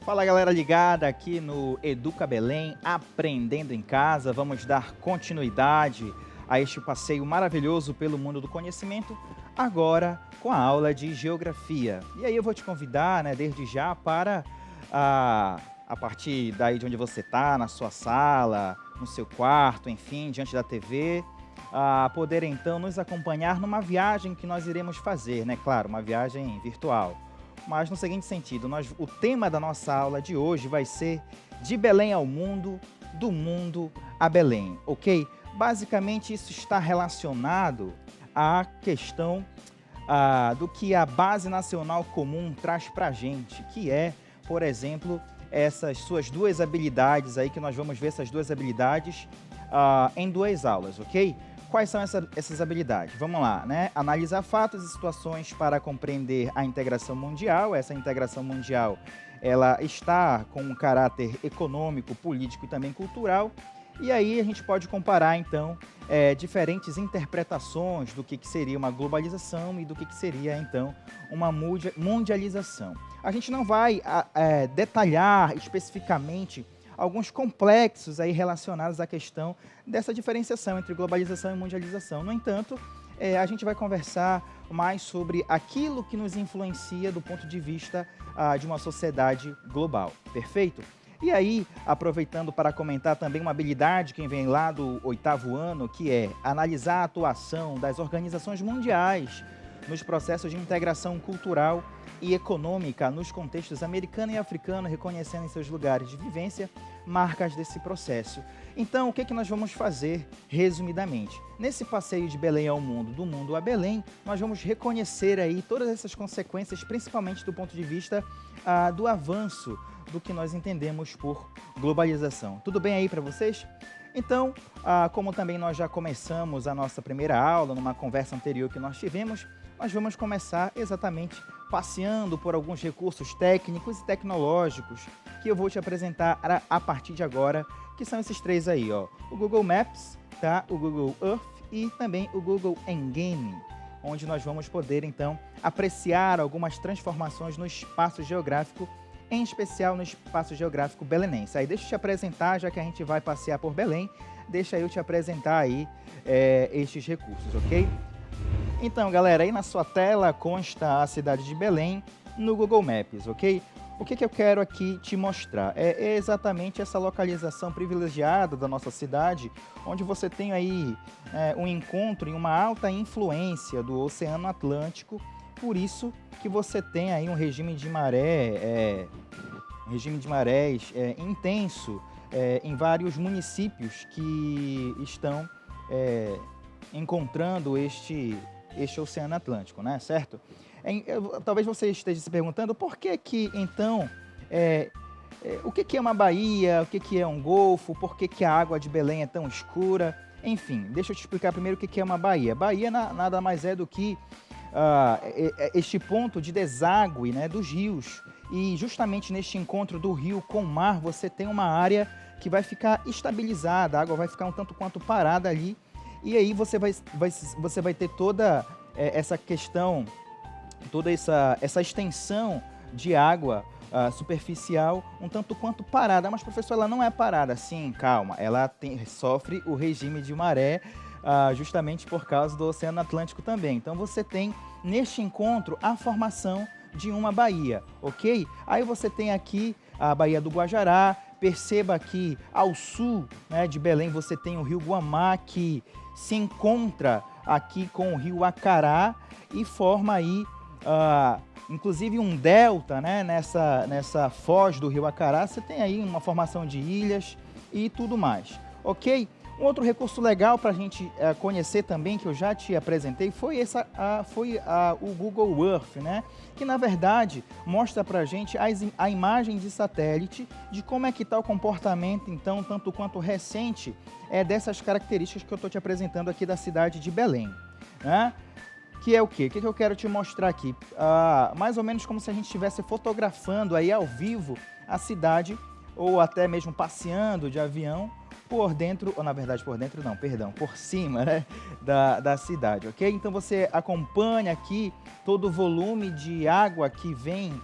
Fala galera ligada aqui no Educa Belém, aprendendo em casa. Vamos dar continuidade a este passeio maravilhoso pelo mundo do conhecimento, agora com a aula de geografia. E aí eu vou te convidar, desde já para a partir daí de onde você está, na sua sala, no seu quarto, enfim, diante da TV, a poder então nos acompanhar numa viagem que nós iremos fazer, Claro, uma viagem virtual. Mas no seguinte sentido, o tema da nossa aula de hoje vai ser de Belém ao mundo, do mundo a Belém, ok? Basicamente isso está relacionado à questão do que a Base Nacional Comum traz para a gente, que é, por exemplo, essas suas duas habilidades aí, que nós vamos ver essas duas habilidades em duas aulas, ok? Quais são essas habilidades? Vamos lá, Analisar fatos e situações para compreender a integração mundial. Essa integração mundial, ela está com um caráter econômico, político e também cultural. E aí a gente pode comparar, então, diferentes interpretações do que seria uma globalização e do que seria, então, uma mundialização. A gente não vai detalhar especificamente alguns complexos aí relacionados à questão dessa diferenciação entre globalização e mundialização. No entanto, a gente vai conversar mais sobre aquilo que nos influencia do ponto de vista de uma sociedade global, perfeito? E aí, aproveitando para comentar também uma habilidade que vem lá do 8º ano, que é analisar a atuação das organizações mundiais nos processos de integração cultural e econômica nos contextos americano e africano, reconhecendo em seus lugares de vivência marcas desse processo. Então, o que nós vamos fazer, resumidamente? Nesse passeio de Belém ao mundo, do mundo a Belém, nós vamos reconhecer aí todas essas consequências, principalmente do ponto de vista do avanço do que nós entendemos por globalização. Tudo bem aí para vocês? Então, como também nós já começamos a nossa primeira aula, numa conversa anterior que nós tivemos, nós vamos começar exatamente passeando por alguns recursos técnicos e tecnológicos que eu vou te apresentar a partir de agora, que são esses três aí, ó. O Google Maps, o Google Earth e também o Google Engine, onde nós vamos poder, então, apreciar algumas transformações no espaço geográfico, em especial no espaço geográfico belenense. Aí deixa eu te apresentar, já que a gente vai passear por Belém, deixa eu te apresentar aí estes recursos, ok? Então, galera, aí na sua tela consta a cidade de Belém no Google Maps, ok? O que eu quero aqui te mostrar é exatamente essa localização privilegiada da nossa cidade, onde você tem aí um encontro e uma alta influência do Oceano Atlântico, por isso que você tem aí um regime de marés intenso em vários municípios que estão encontrando este Oceano Atlântico, certo? Talvez você esteja se perguntando por que então, o que é uma baía, o que é um golfo, por que a água de Belém é tão escura, enfim, deixa eu te explicar primeiro o que é uma baía. Baía nada mais é do que este ponto de deságue dos rios, e justamente neste encontro do rio com o mar, você tem uma área que vai ficar estabilizada, a água vai ficar um tanto quanto parada ali, e aí você vai ter toda essa questão, toda essa extensão de água superficial um tanto quanto parada. Mas, professor, ela não é parada. Sim, calma, ela sofre o regime de maré justamente por causa do Oceano Atlântico também. Então você tem neste encontro a formação de uma baía, ok? Aí você tem aqui a Baía do Guajará. Perceba que ao sul de Belém você tem o rio Guamá, que se encontra aqui com o rio Acará e forma aí, inclusive um delta, nessa foz do rio Acará. Você tem aí uma formação de ilhas e tudo mais, ok? Um outro recurso legal para a gente conhecer também, que eu já te apresentei, foi o Google Earth, que na verdade mostra para a gente a imagem de satélite de como é que está o comportamento, então, tanto quanto recente, dessas características que eu estou te apresentando aqui da cidade de Belém, Que é o quê? O que eu quero te mostrar aqui? Mais ou menos como se a gente estivesse fotografando aí ao vivo a cidade, ou até mesmo passeando de avião, por dentro, ou na verdade por dentro não, perdão, por cima da cidade, ok? Então você acompanha aqui todo o volume de água que vem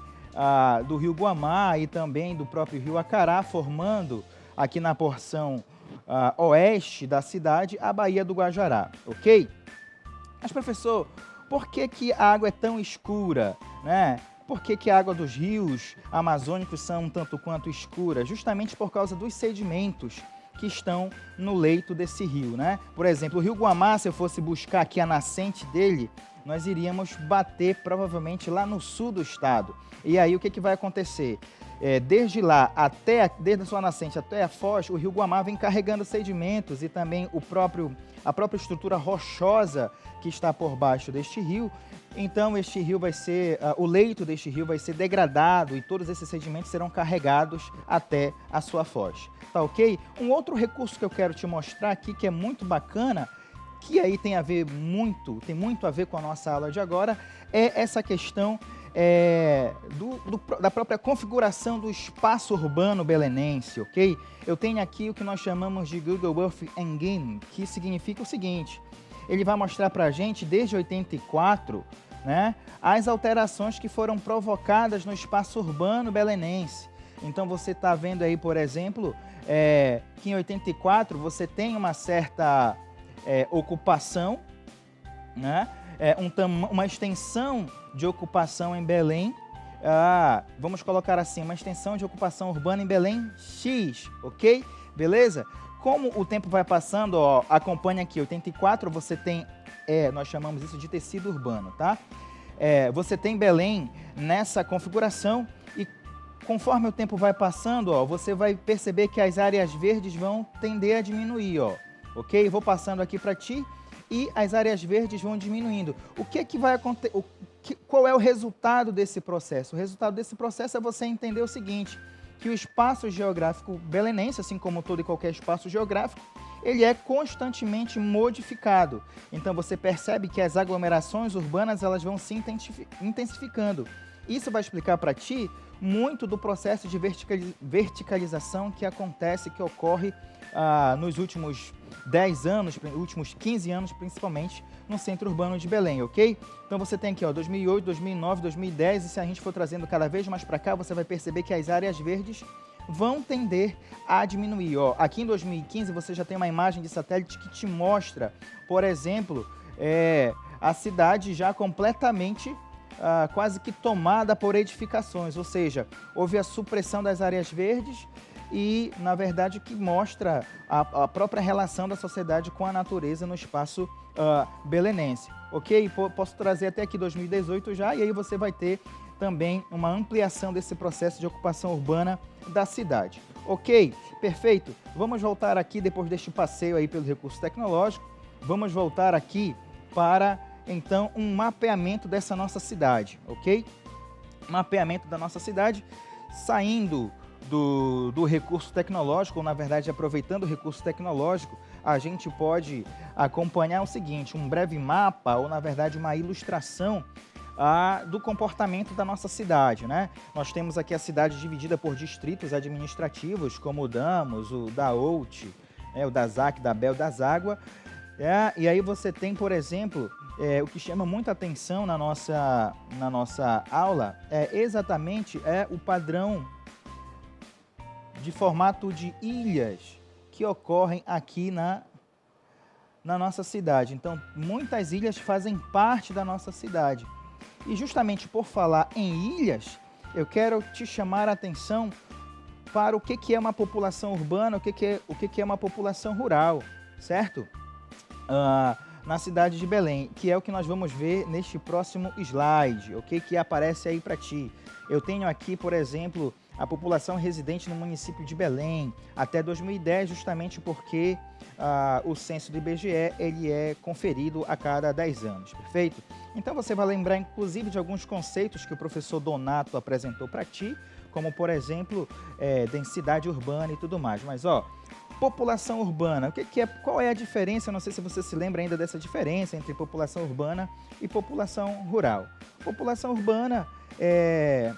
do rio Guamá e também do próprio rio Acará, formando aqui na porção oeste da cidade a Baía do Guajará, ok? Mas, professor, por que que a água é tão escura, né? Por que que a água dos rios amazônicos são um tanto quanto escura? Justamente por causa dos sedimentos que estão no leito desse rio, né? Por exemplo, o rio Guamá, se eu fosse buscar aqui a nascente dele, nós iríamos bater provavelmente lá no sul do estado. E aí o que que vai acontecer? Desde lá, desde a sua nascente até a foz, o rio Guamá vem carregando sedimentos e também a própria estrutura rochosa que está por baixo deste rio. Então, este rio vai ser, o leito deste rio vai ser degradado e todos esses sedimentos serão carregados até a sua foz. Tá ok? Um outro recurso que eu quero te mostrar aqui, que é muito bacana, que aí tem muito a ver com a nossa aula de agora, é essa questão da própria configuração do espaço urbano belenense, ok? Eu tenho aqui o que nós chamamos de Google Earth Engine, que significa o seguinte: ele vai mostrar para a gente, desde 84, né, as alterações que foram provocadas no espaço urbano belenense. Então você está vendo aí, por exemplo, que em 84 você tem uma certa ocupação, né? Uma extensão de ocupação em Belém, vamos colocar assim, uma extensão de ocupação urbana em Belém X, ok? Beleza? Como o tempo vai passando, ó, acompanha aqui, 84 você tem, nós chamamos isso de tecido urbano, tá? Você tem Belém nessa configuração e conforme o tempo vai passando, ó, você vai perceber que as áreas verdes vão tender a diminuir, ó, ok? Vou passando aqui para ti e as áreas verdes vão diminuindo. O que que vai acontecer? Qual é o resultado desse processo? O resultado desse processo é você entender o seguinte, que o espaço geográfico belenense, assim como todo e qualquer espaço geográfico, ele é constantemente modificado. Então você percebe que as aglomerações urbanas elas vão se intensificando. Isso vai explicar para ti muito do processo de verticalização que acontece, que ocorre nos últimos 10 anos, últimos 15 anos principalmente, no centro urbano de Belém, ok? Então você tem aqui, ó, 2008, 2009, 2010, e se a gente for trazendo cada vez mais para cá, você vai perceber que as áreas verdes vão tender a diminuir, ó. Aqui em 2015 você já tem uma imagem de satélite que te mostra, por exemplo, a cidade já completamente quase que tomada por edificações, ou seja, houve a supressão das áreas verdes e, na verdade, que mostra a própria relação da sociedade com a natureza no espaço belenense, ok? Posso trazer até aqui 2018 já, e aí você vai ter também uma ampliação desse processo de ocupação urbana da cidade, ok? Perfeito. Vamos voltar aqui, depois deste passeio aí pelo recurso tecnológico, vamos voltar aqui para, então, um mapeamento dessa nossa cidade, ok? Mapeamento da nossa cidade, saindo do recurso tecnológico, ou na verdade aproveitando o recurso tecnológico, a gente pode acompanhar o seguinte, um breve mapa, ou na verdade uma ilustração do comportamento da nossa cidade, né? Nós temos aqui a cidade dividida por distritos administrativos, como o Damos, o Daout, o Dazac, da Bel, das Águas, e aí você tem, por exemplo, o que chama muita atenção na nossa aula é exatamente o padrão de formato de ilhas que ocorrem aqui na nossa cidade. Então, muitas ilhas fazem parte da nossa cidade. E justamente por falar em ilhas, eu quero te chamar a atenção para o que é uma população urbana, o que é uma população rural, certo? Na cidade de Belém, que é o que nós vamos ver neste próximo slide, ok? Que aparece aí para ti. Eu tenho aqui, por exemplo, a população residente no município de Belém até 2010, justamente porque o censo do IBGE ele é conferido a cada 10 anos, perfeito? Então você vai lembrar inclusive de alguns conceitos que o professor Donato apresentou para ti, como por exemplo, densidade urbana e tudo mais. Mas população urbana, qual é a diferença? Eu não sei se você se lembra ainda dessa diferença entre população urbana e população rural. População urbana é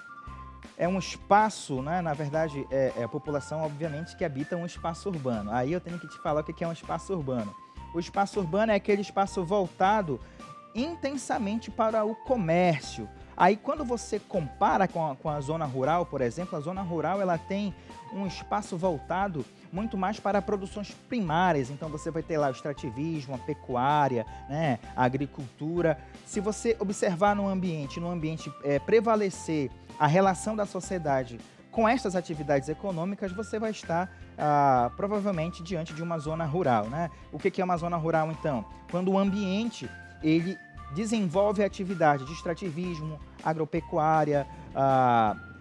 um espaço, né? Na verdade, é a população, obviamente, que habita um espaço urbano. Aí eu tenho que te falar o que é um espaço urbano. O espaço urbano é aquele espaço voltado intensamente para o comércio, Aí quando você compara com a zona rural, por exemplo, a zona rural ela tem um espaço voltado muito mais para produções primárias, então você vai ter lá o extrativismo, a pecuária, né, a agricultura. Se você observar no ambiente prevalecer a relação da sociedade com estas atividades econômicas, você vai estar provavelmente diante de uma zona rural, né? O que é uma zona rural, então? Quando o ambiente ele desenvolve a atividade de extrativismo, agropecuária,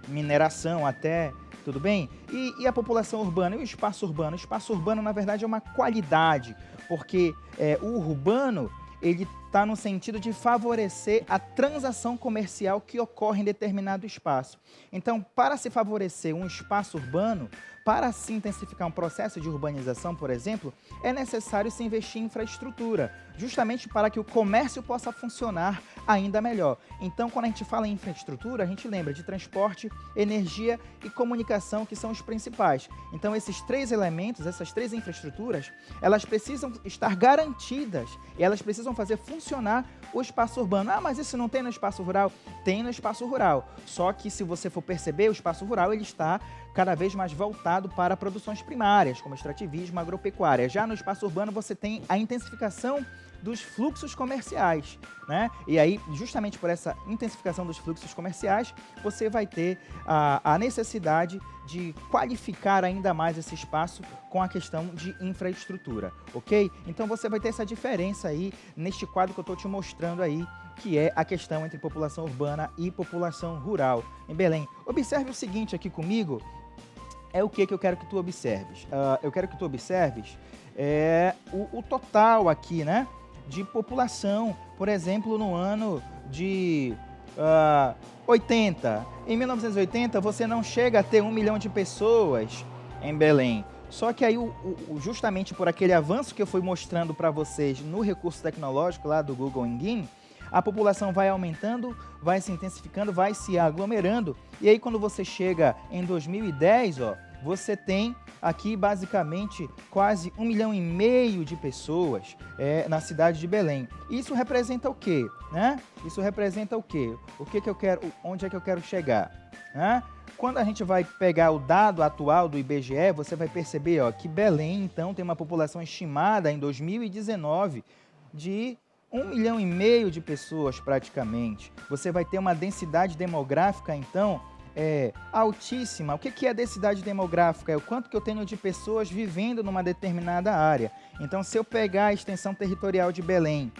mineração até, tudo bem? E a população urbana e o espaço urbano? O espaço urbano, na verdade, é uma qualidade, porque o urbano ele está no sentido de favorecer a transação comercial que ocorre em determinado espaço. Então, para se favorecer um espaço urbano, para se intensificar um processo de urbanização, por exemplo, é necessário se investir em infraestrutura, justamente para que o comércio possa funcionar ainda melhor. Então, quando a gente fala em infraestrutura, a gente lembra de transporte, energia e comunicação, que são os principais. Então, esses três elementos, essas três infraestruturas, elas precisam estar garantidas e elas precisam fazer funcionar o espaço urbano. Ah, mas isso não tem no espaço rural? Tem no espaço rural. Só que, se você for perceber, o espaço rural ele está cada vez mais voltado para produções primárias, como extrativismo, agropecuária. Já no espaço urbano você tem a intensificação dos fluxos comerciais, né? E aí, justamente por essa intensificação dos fluxos comerciais, você vai ter a necessidade de qualificar ainda mais esse espaço com a questão de infraestrutura, ok? Então você vai ter essa diferença aí neste quadro que eu estou te mostrando aí, que é a questão entre população urbana e população rural em Belém. Observe o seguinte aqui comigo, é o que eu quero que tu observes. Eu quero que tu observes o total aqui, né, de população, por exemplo, no ano de 80. Em 1980, você não chega a ter 1 milhão de pessoas em Belém. Só que aí, justamente por aquele avanço que eu fui mostrando para vocês no recurso tecnológico lá do Google Engine, a população vai aumentando, vai se intensificando, vai se aglomerando. E aí, quando você chega em 2010, ó, você tem aqui basicamente quase 1,5 milhão de pessoas na cidade de Belém. Isso representa o quê? Né? Isso representa o quê? O que eu quero, onde é que eu quero chegar? Né? Quando a gente vai pegar o dado atual do IBGE, você vai perceber, ó, que Belém, então, tem uma população estimada em 2019 de 1,5 milhão de pessoas praticamente. Você vai ter uma densidade demográfica, então, altíssima. O que é densidade demográfica? É o quanto que eu tenho de pessoas vivendo numa determinada área. Então, se eu pegar a extensão territorial de Belém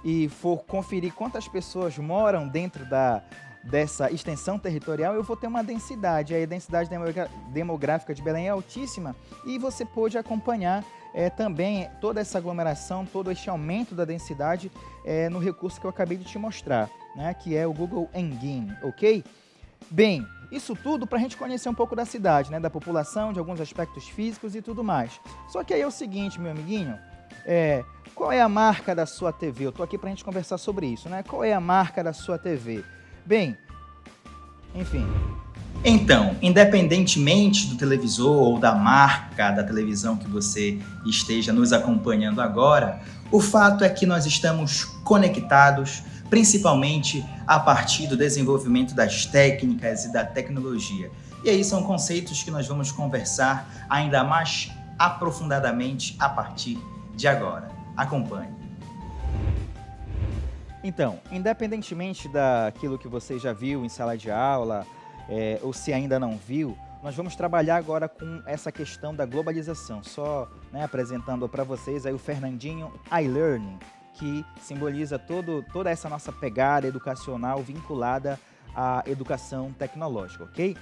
e for conferir quantas pessoas moram dentro dessa extensão territorial, eu vou ter uma densidade. Aí a densidade demográfica de Belém é altíssima e você pôde acompanhar também toda essa aglomeração, todo este aumento da densidade no recurso que eu acabei de te mostrar, né, que é o Google Engine, ok? Bem, isso tudo para a gente conhecer um pouco da cidade, né, da população, de alguns aspectos físicos e tudo mais. Só que aí é o seguinte, meu amiguinho, qual é a marca da sua TV? Eu estou aqui para a gente conversar sobre isso, né? Qual é a marca da sua TV? Bem, enfim. Então, independentemente do televisor ou da marca da televisão que você esteja nos acompanhando agora, o fato é que nós estamos conectados, principalmente a partir do desenvolvimento das técnicas e da tecnologia. E aí são conceitos que nós vamos conversar ainda mais aprofundadamente a partir de agora. Acompanhe. Então, independentemente daquilo que você já viu em sala de aula, ou se ainda não viu, nós vamos trabalhar agora com essa questão da globalização. Só, né, apresentando para vocês aí o Fernandinho iLearning, que simboliza toda essa nossa pegada educacional vinculada à educação tecnológica, ok?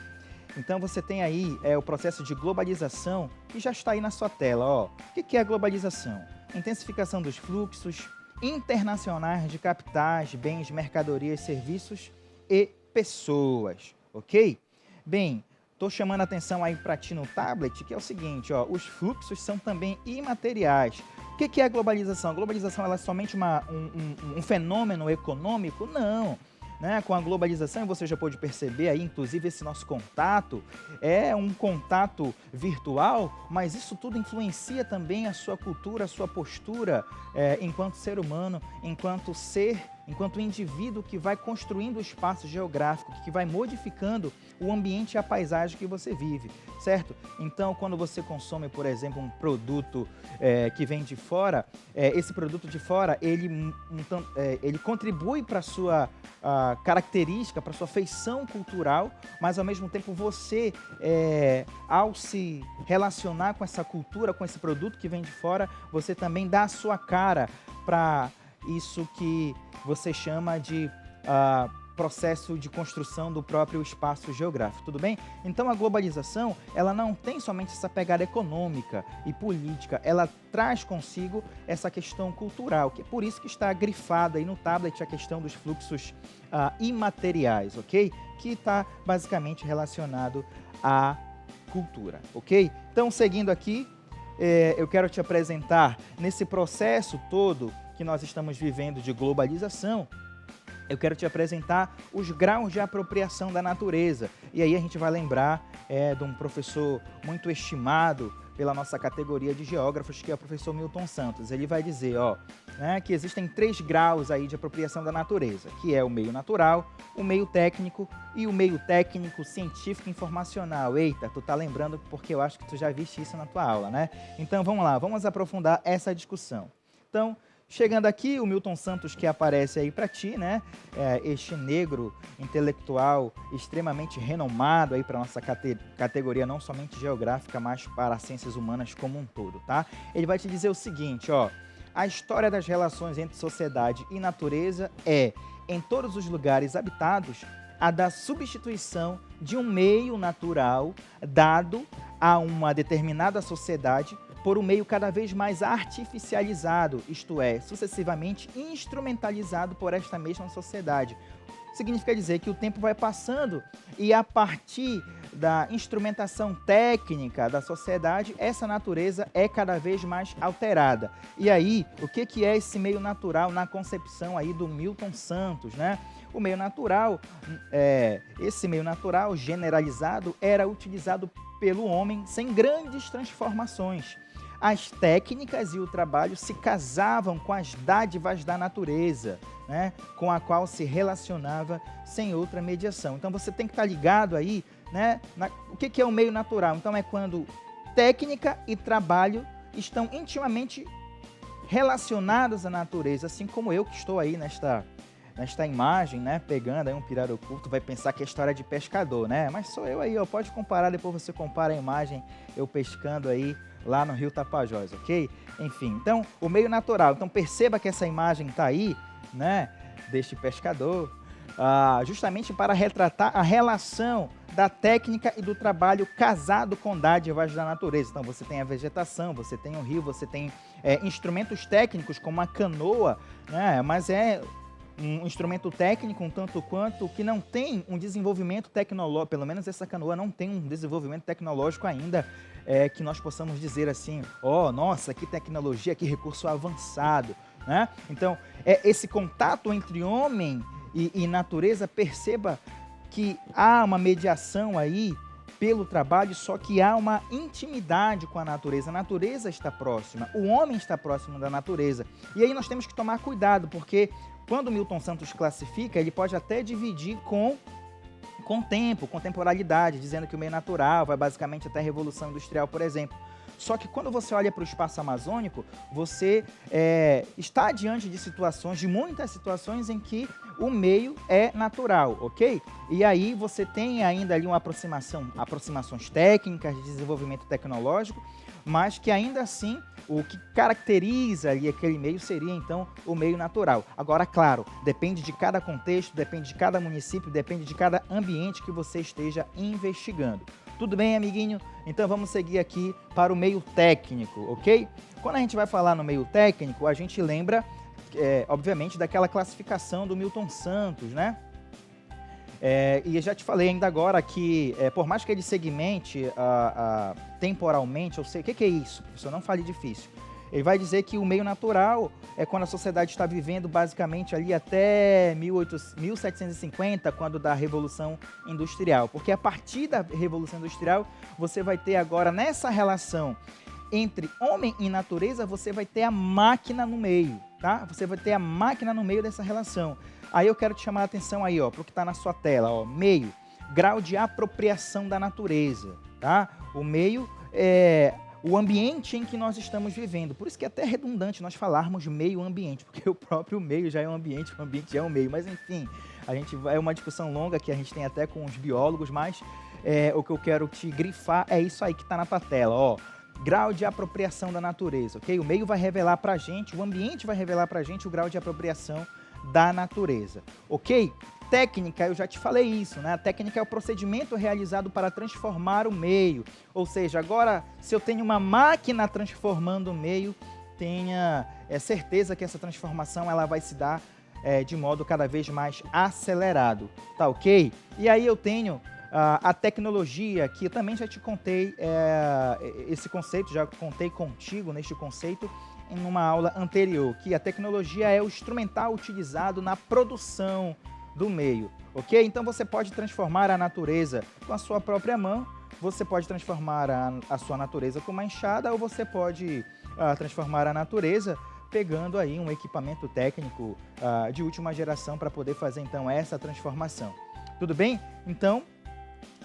Então você tem aí o processo de globalização que já está aí na sua tela. Ó. O que é a globalização? Intensificação dos fluxos internacionais de capitais, bens, mercadorias, serviços e pessoas, ok? Bem, estou chamando a atenção aí para ti no tablet, que é o seguinte, ó, os fluxos são também imateriais. O que é a globalização? A globalização ela é somente um fenômeno econômico? Não. né, com a globalização, e você já pode perceber aí, inclusive esse nosso contato é um contato virtual, mas isso tudo influencia também a sua cultura, a sua postura enquanto ser humano, enquanto ser, enquanto indivíduo que vai construindo o espaço geográfico, que vai modificando o ambiente e a paisagem que você vive, certo? Então, quando você consome, por exemplo, um produto que vem de fora, esse produto de fora, ele contribui para a sua característica, para a sua feição cultural, mas ao mesmo tempo você, ao se relacionar com essa cultura, com esse produto que vem de fora, você também dá a sua cara para isso que você chama de processo de construção do próprio espaço geográfico, tudo bem? Então a globalização, ela não tem somente essa pegada econômica e política, ela traz consigo essa questão cultural, que é por isso que está grifada aí no tablet a questão dos fluxos imateriais, ok? Que está basicamente relacionado à cultura, ok? Então, seguindo aqui, eu quero te apresentar nesse processo todo que nós estamos vivendo de globalização, eu quero te apresentar os graus de apropriação da natureza. E aí a gente vai lembrar de um professor muito estimado pela nossa categoria de geógrafos, que é o professor Milton Santos. Ele vai dizer, que existem 3 graus aí de apropriação da natureza, que é o meio natural, o meio técnico e o meio técnico científico informacional. Eita, tu tá lembrando porque eu acho que tu já viste isso na tua aula, né? Então vamos lá, vamos aprofundar essa discussão. Então, chegando aqui, o Milton Santos que aparece aí para ti, né? Este negro intelectual extremamente renomado aí para nossa categoria, não somente geográfica, mas para as ciências humanas como um todo, tá? Ele vai te dizer o seguinte, a história das relações entre sociedade e natureza é, em todos os lugares habitados, a da substituição de um meio natural dado a uma determinada sociedade por um meio cada vez mais artificializado, isto é, sucessivamente instrumentalizado por esta mesma sociedade. Significa dizer que o tempo vai passando e a partir da instrumentação técnica da sociedade, essa natureza é cada vez mais alterada. E aí, o que é esse meio natural na concepção aí do Milton Santos, né? O meio natural, esse meio natural generalizado era utilizado pelo homem sem grandes transformações. As técnicas e o trabalho se casavam com as dádivas da natureza, né, com a qual se relacionava sem outra mediação. Então você tem que estar ligado aí, né, o que é o meio natural. Então é quando técnica e trabalho estão intimamente relacionados à natureza, assim como eu que estou aí nesta imagem, né, pegando aí um pirarucu, tu vai pensar que é história de pescador, né? Mas sou eu aí, pode comparar, depois você compara a imagem eu pescando aí lá no Rio Tapajós, ok? Enfim, então, o meio natural. Então, perceba que essa imagem está aí, né, deste pescador, justamente para retratar a relação da técnica e do trabalho casado com dádivas da natureza. Então, você tem a vegetação, você tem o rio, você tem instrumentos técnicos como a canoa, né, mas é um instrumento técnico um tanto quanto que não tem um desenvolvimento tecnológico, pelo menos essa canoa não tem um desenvolvimento tecnológico ainda, que nós possamos dizer assim, nossa, que tecnologia, que recurso avançado, né? Então, esse contato entre homem e natureza, perceba que há uma mediação aí pelo trabalho, só que há uma intimidade com a natureza está próxima, o homem está próximo da natureza. E aí nós temos que tomar cuidado, porque quando Milton Santos classifica, ele pode até dividir com tempo, com temporalidade, dizendo que o meio natural vai basicamente até a Revolução Industrial, por exemplo. Só que quando você olha para o espaço amazônico, você está diante de muitas situações em que o meio é natural, ok? E aí você tem ainda ali aproximações técnicas de desenvolvimento tecnológico, mas que ainda assim o que caracteriza ali aquele meio seria então o meio natural. Agora, claro, depende de cada contexto, depende de cada município, depende de cada ambiente que você esteja investigando. Tudo bem, amiguinho? Então vamos seguir aqui para o meio técnico, ok? Quando a gente vai falar no meio técnico, a gente lembra, obviamente, daquela classificação do Milton Santos, né? E eu já te falei ainda agora que, por mais que ele segmente temporalmente, eu sei, o que é isso, professor? Não fale difícil. Ele vai dizer que o meio natural é quando a sociedade está vivendo basicamente ali até 1750, quando da Revolução Industrial. Porque a partir da Revolução Industrial, você vai ter agora nessa relação entre homem e natureza, você vai ter a máquina no meio, tá? Você vai ter a máquina no meio dessa relação. Aí eu quero te chamar a atenção aí, ó, para o que está na sua tela, ó, meio, grau de apropriação da natureza, tá? O meio é o ambiente em que nós estamos vivendo. Por isso que é até redundante nós falarmos meio ambiente, porque o próprio meio já é um ambiente, o ambiente já é um meio. Mas enfim, é uma discussão longa que a gente tem até com os biólogos, mas o que eu quero te grifar é isso aí que está na tua tela, ó. Grau de apropriação da natureza, ok? O meio vai revelar para a gente, o ambiente vai revelar para a gente o grau de apropriação da natureza, ok? Técnica, eu já te falei isso, né? A técnica é o procedimento realizado para transformar o meio. Ou seja, agora, se eu tenho uma máquina transformando o meio, tenha certeza que essa transformação ela vai se dar de modo cada vez mais acelerado, tá ok? E aí eu tenho a tecnologia, que eu também já te contei esse conceito, já contei contigo neste conceito em uma aula anterior, que a tecnologia é o instrumental utilizado na produção do meio, ok? Então você pode transformar a natureza com a sua própria mão, você pode transformar a sua natureza com uma enxada, ou você pode transformar a natureza pegando aí um equipamento técnico de última geração para poder fazer então essa transformação. Tudo bem? Então,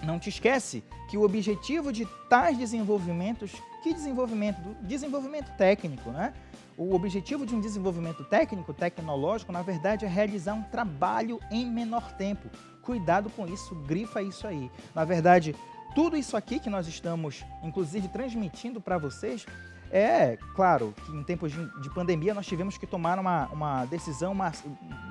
não te esquece que o objetivo de tais desenvolvimentos, que desenvolvimento? Do desenvolvimento técnico, né? O objetivo de um desenvolvimento técnico, tecnológico, na verdade, é realizar um trabalho em menor tempo. Cuidado com isso, grifa isso aí. Na verdade, tudo isso aqui que nós estamos, inclusive, transmitindo para vocês, claro, que em tempos de pandemia nós tivemos que tomar uma decisão,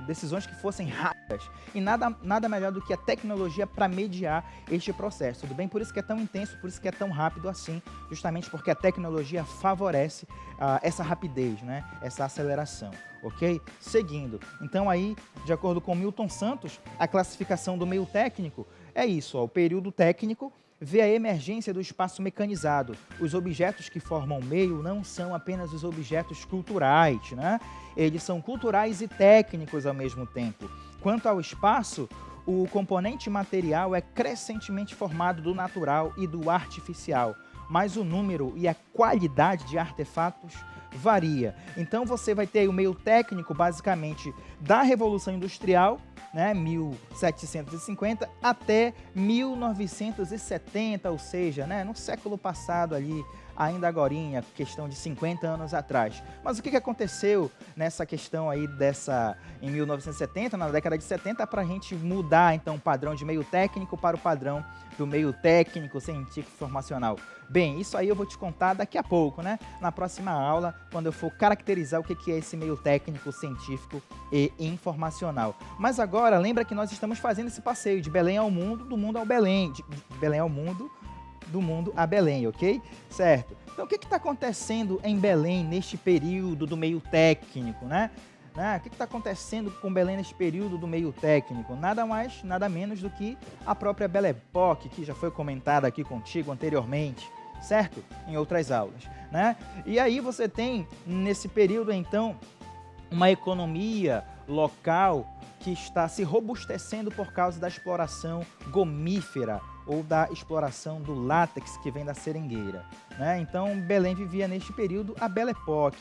decisões que fossem rápidas. E nada melhor do que a tecnologia para mediar este processo, tudo bem? Por isso que é tão intenso, por isso que é tão rápido assim, justamente porque a tecnologia favorece essa rapidez, né? Essa aceleração, ok? Seguindo, então aí, de acordo com Milton Santos, a classificação do meio técnico é isso, ó, o período técnico vê a emergência do espaço mecanizado. Os objetos que formam o meio não são apenas os objetos culturais, né? Eles são culturais e técnicos ao mesmo tempo. Quanto ao espaço, o componente material é crescentemente formado do natural e do artificial, mas o número e a qualidade de artefatos varia. Então você vai ter o meio técnico basicamente da Revolução Industrial, né, 1750 até 1970, ou seja, né, no século passado ali, ainda agorinha, questão de 50 anos atrás. Mas o que aconteceu nessa questão aí em 1970, na década de 70, para a gente mudar então o padrão de meio técnico para o padrão do meio técnico, científico, formacional? Bem, isso aí eu vou te contar daqui a pouco, né? Na próxima aula, quando eu for caracterizar o que é esse meio técnico, científico e informacional. Mas agora, lembra que nós estamos fazendo esse passeio de Belém ao mundo, do mundo ao Belém, de Belém ao mundo, do mundo a Belém, ok? Certo. Então, o que está acontecendo em Belém neste período do meio técnico, né? O que está acontecendo com Belém neste período do meio técnico? Nada mais, nada menos do que a própria Belle Époque, que já foi comentada aqui contigo anteriormente, certo? Em outras aulas, né? E aí você tem, nesse período, então, uma economia local que está se robustecendo por causa da exploração gomífera ou da exploração do látex que vem da seringueira, né? Então, Belém vivia neste período a Belle Époque,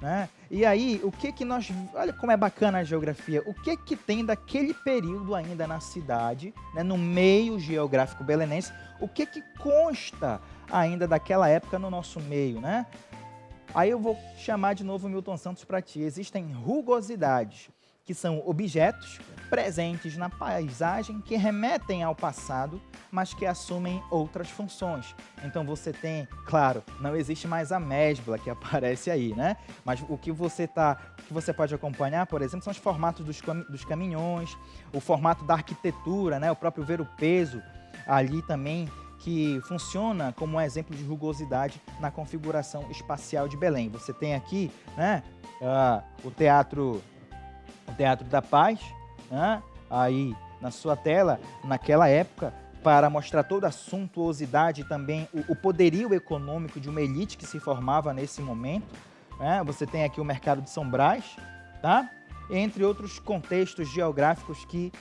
né? E aí, olha como é bacana a geografia, o que tem daquele período ainda na cidade, né, no meio geográfico belenense, o que consta ainda daquela época no nosso meio, né? Aí eu vou chamar de novo o Milton Santos para ti. Existem rugosidades, que são objetos presentes na paisagem que remetem ao passado, mas que assumem outras funções. Então você tem, claro, não existe mais a mesbla que aparece aí, né? Mas o que você pode acompanhar, por exemplo, são os formatos dos caminhões, o formato da arquitetura, né? O próprio ver-o-peso ali também, que funciona como um exemplo de rugosidade na configuração espacial de Belém. Você tem aqui, né, o Teatro da Paz, né, aí na sua tela, naquela época, para mostrar toda a suntuosidade e também o poderio econômico de uma elite que se formava nesse momento, né? Você tem aqui o mercado de São Brás, tá? Entre outros contextos geográficos que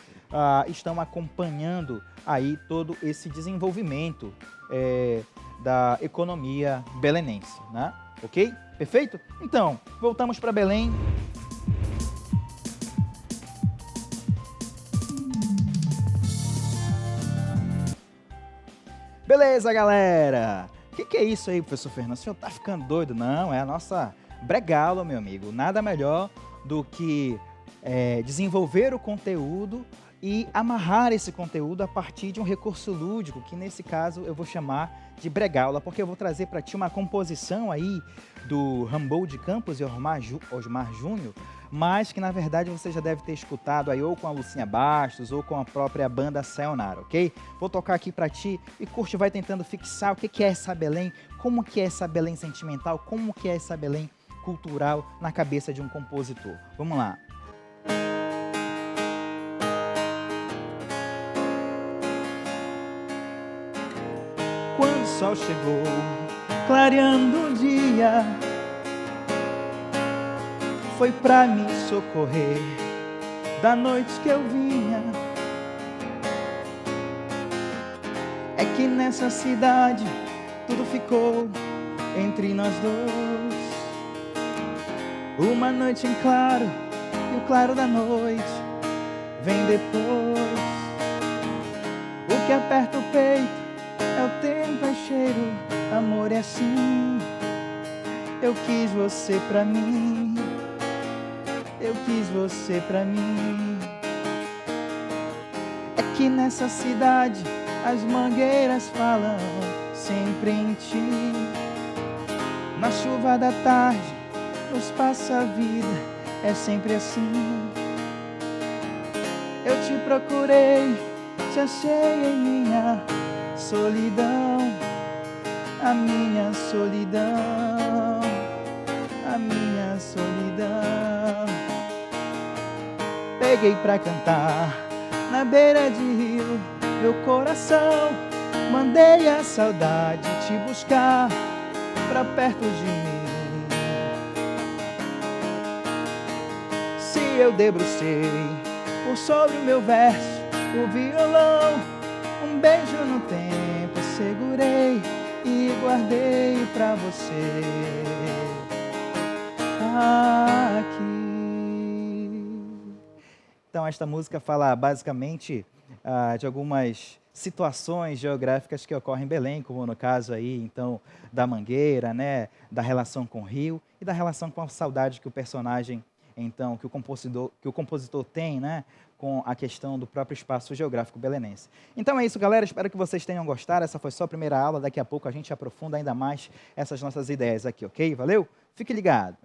estão acompanhando aí todo esse desenvolvimento da economia belenense, né? Ok? Perfeito? Então, voltamos para Belém. Beleza, galera? O que é isso aí, professor Fernando? O senhor tá ficando doido? Não, é a nossa Bregalo, meu amigo. Nada melhor do que desenvolver o conteúdo e amarrar esse conteúdo a partir de um recurso lúdico, que nesse caso eu vou chamar de Bregaula, porque eu vou trazer para ti uma composição aí do Ramboll de Campos e Osmar Júnior, mas que na verdade você já deve ter escutado aí ou com a Lucinha Bastos ou com a própria banda Sayonara, ok? Vou tocar aqui para ti e curte, vai tentando fixar o que é essa Belém, como que é essa Belém sentimental, como que é essa Belém cultural na cabeça de um compositor. Vamos lá. Quando o sol chegou, clareando o dia, foi pra me socorrer da noite que eu vinha. É que nessa cidade tudo ficou entre nós dois. Uma noite em claro e o claro da noite vem depois. O que aperta o peito é o tempo, é cheiro, amor é assim. Eu quis você pra mim, eu quis você pra mim. É que nessa cidade as mangueiras falam sempre em ti. Na chuva da tarde nos passa a vida, é sempre assim. Eu te procurei, te achei em minha solidão, a minha solidão, a minha solidão. Peguei pra cantar na beira de rio, meu coração, mandei a saudade te buscar pra perto de mim. Se eu debrucei por sobre o meu verso, o violão, um beijo no tempo segurei e guardei pra você aqui. Então esta música fala basicamente de algumas situações geográficas que ocorrem em Belém, como no caso aí, então, da mangueira, né, da relação com o rio e da relação com a saudade que o personagem, então, que o compositor tem, né, com a questão do próprio espaço geográfico belenense. Então é isso, galera. Espero que vocês tenham gostado. Essa foi só a primeira aula. Daqui a pouco a gente aprofunda ainda mais essas nossas ideias aqui, ok? Valeu? Fique ligado.